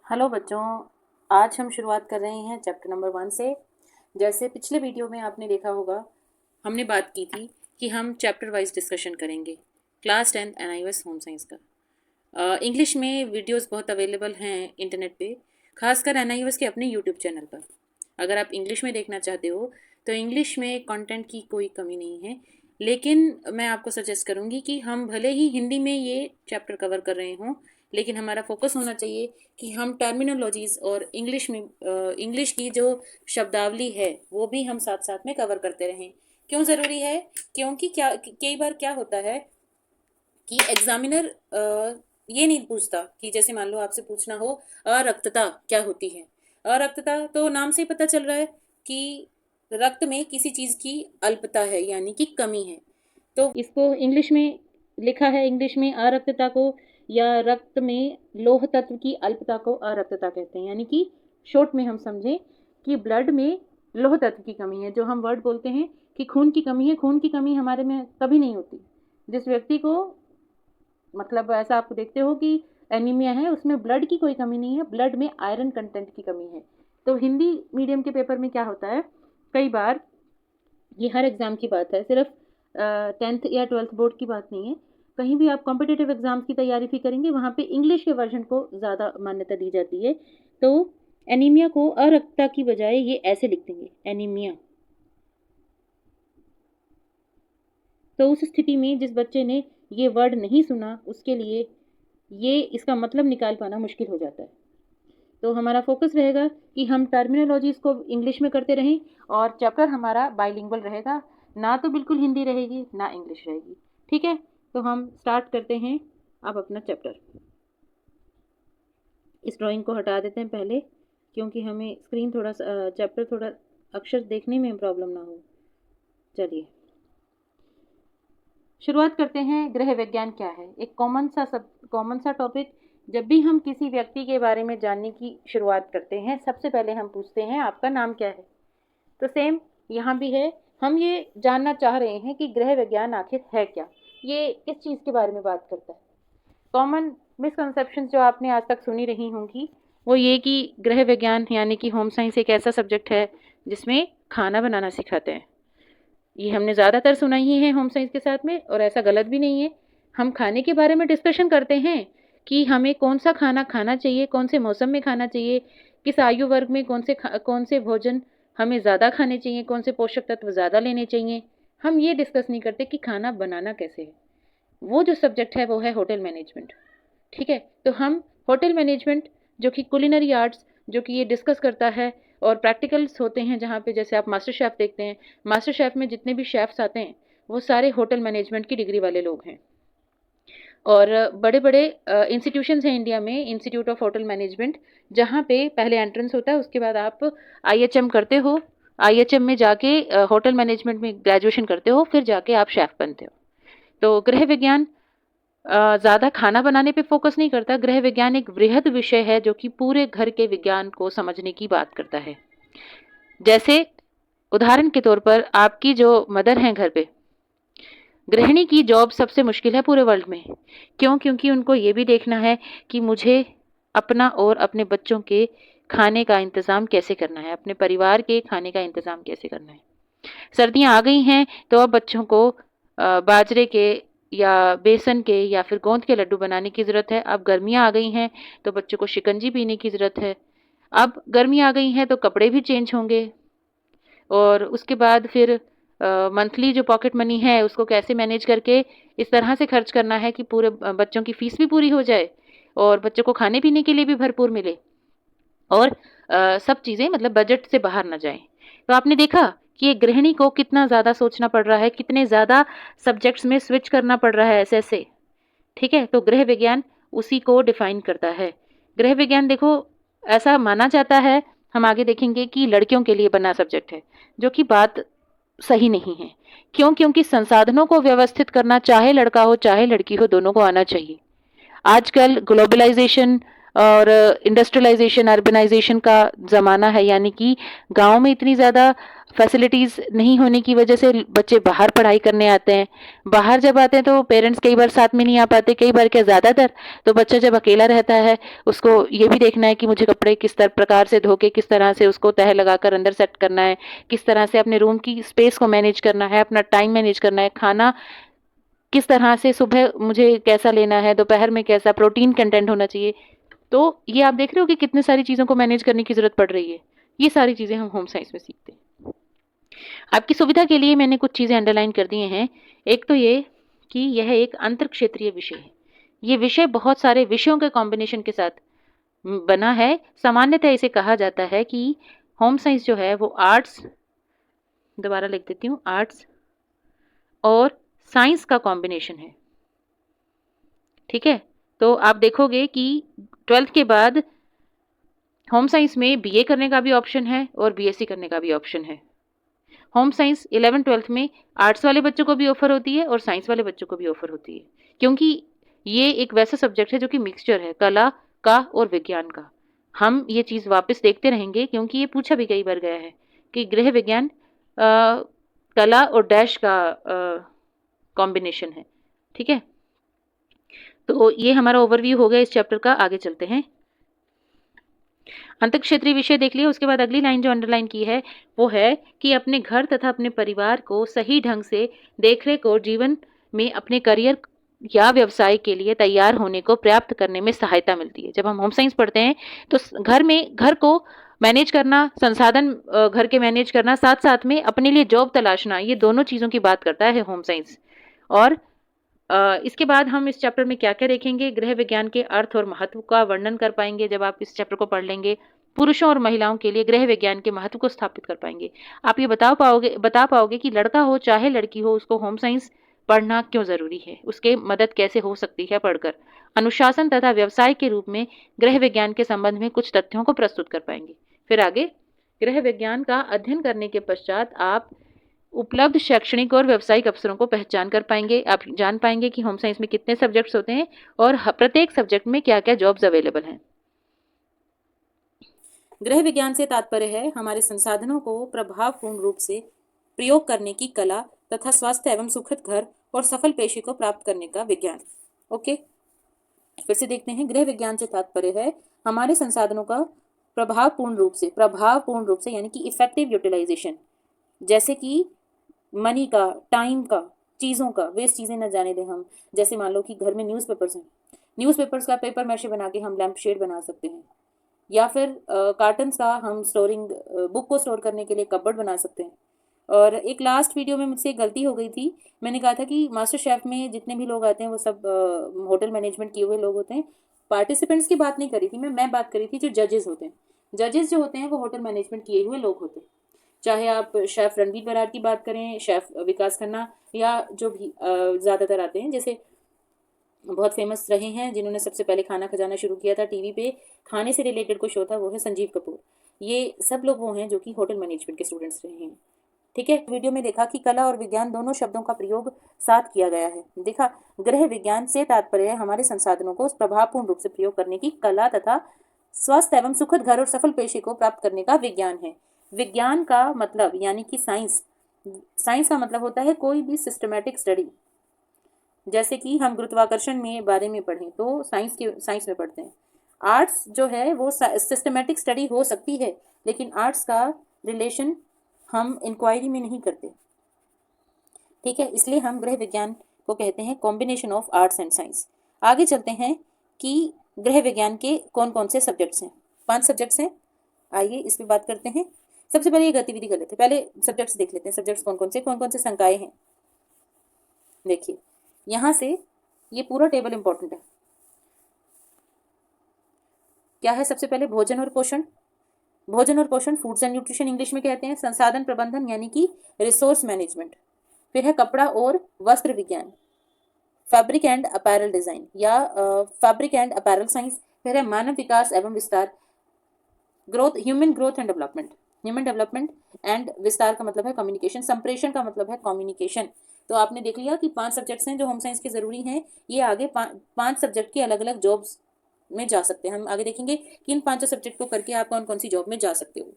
Hello बच्चों, आज हम शुरुआत कर रहे हैं चैप्टर नंबर 1 से। जैसे पिछले वीडियो में आपने देखा होगा, हमने बात की थी कि हम चैप्टर वाइज डिस्कशन करेंगे। क्लास 10 एनआईओएस होम साइंस का इंग्लिश में वीडियोस बहुत अवेलेबल हैं इंटरनेट पे, खासकर एनआईओएस के अपने यूट्यूब चैनल पर। अगर आप इंग्लिश में देखना चाहते हो तो इंग्लिश में कंटेंट की कोई कमी नहीं है, लेकिन मैं आपको सजेस्ट करूँगी कि हम भले ही हिंदी में ये चैप्टर कवर कर रहे हों, लेकिन हमारा फोकस होना चाहिए कि हम टर्मिनोलॉजीज़ और इंग्लिश की जो शब्दावली है वो भी हम साथ साथ में कवर करते रहें। क्यों ज़रूरी है? क्योंकि कई बार क्या होता है कि एग्जामिनर ये नहीं पूछता कि जैसे मान लो आपसे पूछना हो अरक्तता क्या होती है। अरक्तता तो नाम से ही पता चल रहा है कि रक्त में किसी चीज़ की अल्पता है, यानी कि कमी है। तो इसको इंग्लिश में लिखा है, इंग्लिश में अरक्तता को या रक्त में लोह तत्व की अल्पता को अरक्तता कहते हैं। यानी कि शॉर्ट में हम समझें कि ब्लड में लोह तत्व की कमी है। जो हम वर्ड बोलते हैं कि खून की कमी है, खून की कमी हमारे में कभी नहीं होती। जिस व्यक्ति को मतलब ऐसा आप देखते हो कि एनीमिया है, उसमें ब्लड की कोई कमी नहीं है, ब्लड में आयरन कंटेंट की कमी है। तो हिंदी मीडियम के पेपर में क्या होता है, कई बार, ये हर एग्ज़ाम की बात है, सिर्फ 10th या 12th बोर्ड की बात नहीं है, कहीं भी आप कॉम्पिटिटिव एग्जाम्स की तैयारी भी करेंगे वहाँ पे इंग्लिश के वर्जन को ज़्यादा मान्यता दी जाती है। तो एनीमिया को अरक्तता की बजाय ये ऐसे लिख देंगे, एनीमिया। तो उस स्थिति में जिस बच्चे ने ये वर्ड नहीं सुना उसके लिए ये इसका मतलब निकाल पाना मुश्किल हो जाता है। तो हमारा फोकस रहेगा कि हम टर्मिनोलॉजीज़ को इंग्लिश में करते रहें और चैप्टर हमारा बाइलिंगुअल रहेगा, ना तो बिल्कुल हिंदी रहेगी ना इंग्लिश रहेगी। ठीक है, तो हम स्टार्ट करते हैं अब अपना चैप्टर। इस ड्राइंग को हटा देते हैं पहले, क्योंकि हमें स्क्रीन थोड़ा चैप्टर थोड़ा अक्षर देखने में प्रॉब्लम ना हो। चलिए शुरुआत करते हैं। गृह विज्ञान क्या है? एक कॉमन सा टॉपिक। जब भी हम किसी व्यक्ति के बारे में जानने की शुरुआत करते हैं, सबसे पहले हम पूछते हैं आपका नाम क्या है। तो सेम यहाँ भी है, हम ये जानना चाह रहे हैं कि गृह विज्ञान आखिर है क्या, ये किस चीज़ के बारे में बात करता है। कॉमन मिसकंसेप्शन जो आपने आज तक सुनी रही होंगी वो ये कि गृह विज्ञान यानी कि होम साइंस एक ऐसा सब्जेक्ट है जिसमें खाना बनाना सिखाते हैं। ये हमने ज़्यादातर सुना ही है होम साइंस के साथ में, और ऐसा गलत भी नहीं है। हम खाने के बारे में डिस्कशन करते हैं कि हमें कौन सा खाना खाना चाहिए, कौन से मौसम में खाना चाहिए, किस आयु वर्ग में कौन से भोजन हमें ज़्यादा खाने चाहिए, कौन से पोषक तत्व ज़्यादा लेने चाहिए। हम ये डिस्कस नहीं करते कि खाना बनाना कैसे है। वो जो सब्जेक्ट है वो है होटल मैनेजमेंट। ठीक है, तो हम होटल मैनेजमेंट जो कि कुलिनरी आर्ट्स जो कि ये डिस्कस करता है, और प्रैक्टिकल्स होते हैं जहाँ पे जैसे आप मास्टर शेफ़ देखते हैं, मास्टर शेफ़ में जितने भी शेफ़्स आते हैं वो सारे होटल मैनेजमेंट की डिग्री वाले लोग हैं। और बड़े बड़े इंस्टीट्यूशंस हैं इंडिया में, इंस्टीट्यूट ऑफ होटल मैनेजमेंट, जहाँ पे पहले एंट्रेंस होता है, उसके बाद आप आईएचएम करते हो, आईएचएम में जाके होटल मैनेजमेंट में ग्रेजुएशन करते हो, फिर जाके आप शेफ़ बनते हो। तो गृह विज्ञान ज़्यादा खाना बनाने पे फोकस नहीं करता। गृह विज्ञान एक वृहद विषय है जो कि पूरे घर के विज्ञान को समझने की बात करता है। जैसे उदाहरण के तौर पर आपकी जो मदर हैं घर पे, गृहिणी की जॉब सबसे मुश्किल है पूरे वर्ल्ड में। क्यों? क्योंकि उनको ये भी देखना है कि मुझे अपना और अपने बच्चों के खाने का इंतज़ाम कैसे करना है, अपने परिवार के खाने का इंतज़ाम कैसे करना है। सर्दियाँ आ गई हैं तो अब बच्चों को बाजरे के या बेसन के या फिर गोंद के लड्डू बनाने की ज़रूरत है। अब गर्मियाँ आ गई हैं तो बच्चों को शिकंजी पीने की ज़रूरत है। अब गर्मियाँ आ गई हैं तो कपड़े भी चेंज होंगे, और उसके बाद फिर मंथली जो पॉकेट मनी है उसको कैसे मैनेज करके इस तरह से खर्च करना है कि पूरे बच्चों की फ़ीस भी पूरी हो जाए और बच्चों को खाने पीने के लिए भी भरपूर मिले, और सब चीज़ें मतलब बजट से बाहर ना जाएँ। तो आपने देखा कि एक गृहिणी को कितना ज़्यादा सोचना पड़ रहा है, कितने ज़्यादा सब्जेक्ट्स में स्विच करना पड़ रहा है ऐसे-ऐसे। ठीक है? तो गृह विज्ञान उसी को डिफ़ाइन करता है। गृह विज्ञान देखो ऐसा माना जाता है, हम आगे देखेंगे कि लड़कियों के लिए बना सब्जेक्ट है, जो कि बात सही नहीं है। क्यों? क्योंकि संसाधनों को व्यवस्थित करना चाहे लड़का हो चाहे लड़की हो, दोनों को आना चाहिए। आजकल ग्लोबलाइज़ेशन और इंडस्ट्रियलाइजेशन, अर्बनाइजेशन का ज़माना है, यानी कि गाँव में इतनी ज़्यादा फैसिलिटीज़ नहीं होने की वजह से बच्चे बाहर पढ़ाई करने आते हैं। बाहर जब आते हैं तो पेरेंट्स कई बार साथ में नहीं आ पाते, कई बार क्या ज़्यादातर। तो बच्चा जब अकेला रहता है, उसको ये भी देखना है कि मुझे कपड़े किस प्रकार से धो के किस तरह से उसको तह लगाकर अंदर सेट करना है, किस तरह से अपने रूम की स्पेस को मैनेज करना है, अपना टाइम मैनेज करना है, खाना किस तरह से सुबह मुझे कैसा लेना है, दोपहर में कैसा प्रोटीन कंटेंट होना चाहिए। तो ये आप देख रहे हो कि कितनी सारी चीज़ों को मैनेज करने की ज़रूरत पड़ रही है। ये सारी चीज़ें हम होम साइंस में सीखते हैं। आपकी सुविधा के लिए मैंने कुछ चीज़ें अंडरलाइन कर दी हैं। एक तो ये कि यह एक अंतर क्षेत्रीय विषय है। ये विषय बहुत सारे विषयों के कॉम्बिनेशन के साथ बना है। सामान्यतः इसे कहा जाता है कि होम साइंस जो है वो आर्ट्स, दोबारा लिख देती हूँ, आर्ट्स और साइंस का कॉम्बिनेशन है। ठीक है, तो आप देखोगे कि 12th के बाद होम साइंस में बीए करने का भी ऑप्शन है और बीएससी करने का भी ऑप्शन है। होम साइंस 11th-12th में आर्ट्स वाले बच्चों को भी ऑफर होती है और साइंस वाले बच्चों को भी ऑफर होती है, क्योंकि ये एक वैसा सब्जेक्ट है जो कि मिक्सचर है कला का और विज्ञान का। हम ये चीज़ वापस देखते रहेंगे क्योंकि ये पूछा भी कई बार गया है कि गृह विज्ञान कला और डैश का कॉम्बिनेशन है। ठीक है, तो ये हमारा ओवरव्यू हो गया इस चैप्टर का। आगे चलते हैं। अंतःक्षेत्रीय विषय देख लिया। उसके बाद अगली लाइन जो अंडरलाइन की है वो है कि अपने घर तथा अपने परिवार को सही ढंग से देखरेख और जीवन में अपने करियर या व्यवसाय के लिए तैयार होने को प्राप्त करने में सहायता मिलती है। जब हम होम साइंस पढ़ते हैं तो घर को मैनेज करना, संसाधन घर के मैनेज करना, साथ साथ में अपने लिए जॉब तलाशना, ये दोनों चीज़ों की बात करता है होम साइंस। और इसके बाद हम इस चैप्टर में क्या क्या देखेंगे, गृह विज्ञान के अर्थ और महत्व का वर्णन कर पाएंगे। जब आप इस चैप्टर को पढ़ लेंगे, पुरुषों और महिलाओं के लिए गृह विज्ञान के महत्व को स्थापित कर पाएंगे। आप ये बता पाओगे कि लड़का हो चाहे लड़की हो, उसको होम साइंस पढ़ना क्यों ज़रूरी है, उसके मदद कैसे हो सकती है पढ़कर। अनुशासन तथा व्यवसाय के रूप में गृह विज्ञान के संबंध में कुछ तथ्यों को प्रस्तुत कर पाएंगे। फिर आगे गृह विज्ञान का अध्ययन करने के पश्चात आप उपलब्ध शैक्षणिक और व्यावसायिक अवसरों को पहचान कर पाएंगे। आप जान पाएंगे कि होम साइंस में कितने सब्जेक्ट्स होते हैं और प्रत्येक सब्जेक्ट में क्या क्या जॉब्स अवेलेबल हैं। गृह विज्ञान से तात्पर्य है हमारे संसाधनों को प्रभावपूर्ण रूप से प्रयोग करने की कला तथा स्वस्थ एवं सुखद घर और सफल पेशे को प्राप्त करने का विज्ञान। ओके, फिर से देखते हैं। गृह विज्ञान से तात्पर्य है हमारे संसाधनों का प्रभावपूर्ण रूप से यानी कि इफेक्टिव यूटिलाइजेशन, जैसे कि मनी का, टाइम का, चीज़ों का, वेस्ट चीज़ें न जाने दें हम। जैसे मान लो कि घर में न्यूज़पेपर्स हैं, न्यूज़पेपर्स का पेपर मैशे बना के हम लैंप शेड बना सकते हैं, या फिर कार्टन्स का हम स्टोरिंग बुक को स्टोर करने के लिए कपबोर्ड बना सकते हैं। और एक लास्ट वीडियो में मुझसे गलती हो गई थी, मैंने कहा था कि मास्टर शेफ में जितने भी लोग आते हैं वो सब होटल मैनेजमेंट किए हुए लोग होते हैं। पार्टिसिपेंट्स की बात नहीं करी थी मैं बात करी थी जो जजेस होते हैं। जजेस जो होते हैं वो होटल मैनेजमेंट किए हुए लोग होते हैं। चाहे आप शेफ़ रणवीर बरार की बात करें, शेफ़ विकास खन्ना, या जो भी ज़्यादातर आते हैं, जैसे बहुत फेमस रहे हैं जिन्होंने सबसे पहले खाना खजाना शुरू किया था टीवी पे, खाने से रिलेटेड कोई शो था, वो है संजीव कपूर। ये सब लोग वो हैं जो कि होटल मैनेजमेंट के स्टूडेंट्स रहे हैं। ठीक है, वीडियो में देखा कि कला और विज्ञान दोनों शब्दों का प्रयोग साथ किया गया है। देखा, गृह विज्ञान से तात्पर्य है हमारे संसाधनों को प्रभावपूर्ण रूप से प्रयोग करने की कला तथा स्वस्थ एवं सुखद घर और सफल पेशे को प्राप्त करने का विज्ञान है। विज्ञान का मतलब यानी कि साइंस का मतलब होता है कोई भी सिस्टमैटिक स्टडी। जैसे कि हम गुरुत्वाकर्षण में बारे में पढ़ें तो साइंस में पढ़ते हैं। आर्ट्स जो है वो सिस्टमैटिक स्टडी हो सकती है, लेकिन आर्ट्स का रिलेशन हम इंक्वायरी में नहीं करते। ठीक है, इसलिए हम गृह विज्ञान को कहते हैं combination of arts and science. आगे चलते हैं कि गृह विज्ञान के कौन कौन से सब्जेक्ट्स हैं। 5 सब्जेक्ट्स हैं, आइए इस पर बात करते हैं। सबसे पहले ये गतिविधि कर लेते हैं, पहले सब्जेक्ट्स देख लेते हैं। सब्जेक्ट्स कौन कौन से संकाय हैं। देखिए यहाँ से ये पूरा टेबल इंपॉर्टेंट है। क्या है? सबसे पहले भोजन और पोषण। फूड्स एंड न्यूट्रिशन इंग्लिश में कहते हैं। संसाधन प्रबंधन यानी कि रिसोर्स मैनेजमेंट। फिर है कपड़ा और वस्त्र विज्ञान, फैब्रिक एंड अपैरल डिजाइन या फैब्रिक एंड अपैरल साइंस। फिर है मानव विकास एवं विस्तार, human growth and development and विस्तार का मतलब है कम्युनिकेशन। संप्रेषण का मतलब है कम्युनिकेशन। तो आपने देख लिया कि 5 सब्जेक्ट्स हैं जो होम साइंस के जरूरी हैं। ये आगे 5 सब्जेक्ट की अलग अलग जॉब्स में जा सकते हैं। हम आगे देखेंगे कि इन 5 सब्जेक्ट को करके आप कौन कौन सी जॉब में जा सकते हो।